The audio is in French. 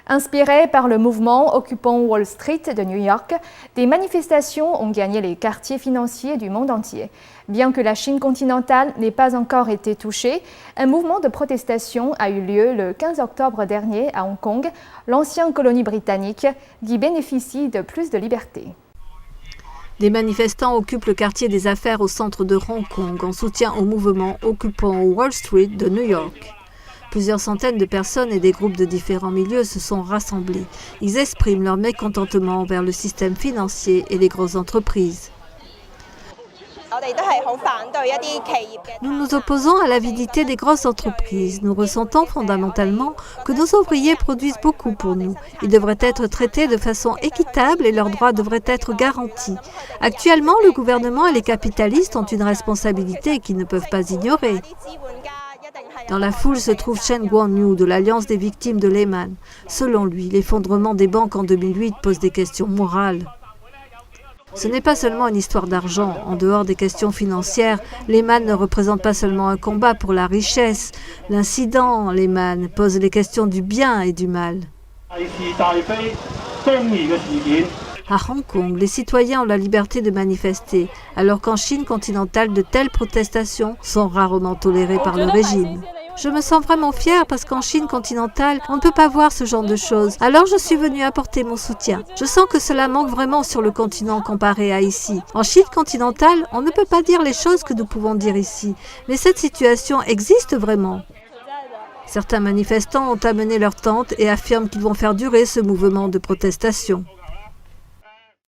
Inspirées par le mouvement occupant Wall Street de New York, des manifestations ont gagné les quartiers financiers du monde entier. Bien que la Chine continentale n'ait pas encore été touchée, un mouvement de protestation a eu lieu le 15 octobre dernier à Hong Kong, l'ancienne colonie britannique, qui bénéficie de plus de liberté. Des manifestants occupent le quartier des affaires au centre de Hong Kong en soutien au mouvement occupant Wall Street de New York. Plusieurs centaines de personnes et des groupes de différents milieux se sont rassemblés. Ils expriment leur mécontentement envers le système financier et les grosses entreprises. Nous nous opposons à l'avidité des grosses entreprises. Nous ressentons fondamentalement que nos ouvriers produisent beaucoup pour nous. Ils devraient être traités de façon équitable et leurs droits devraient être garantis. Actuellement, le gouvernement et les capitalistes ont une responsabilité qu'ils ne peuvent pas ignorer. Dans la foule se trouve Chen Guangyu de l'Alliance des victimes de Lehman. Selon lui, l'effondrement des banques en 2008 pose des questions morales. Ce n'est pas seulement une histoire d'argent. En dehors des questions financières, Lehman ne représente pas seulement un combat pour la richesse. L'incident Lehman pose les questions du bien et du mal. À Hong Kong, les citoyens ont la liberté de manifester, alors qu'en Chine continentale, de telles protestations sont rarement tolérées par le régime. Je me sens vraiment fière parce qu'en Chine continentale, on ne peut pas voir ce genre de choses. Alors je suis venue apporter mon soutien. Je sens que cela manque vraiment sur le continent comparé à ici. En Chine continentale, on ne peut pas dire les choses que nous pouvons dire ici. Mais cette situation existe vraiment. Certains manifestants ont amené leurs tentes et affirment qu'ils vont faire durer ce mouvement de protestation.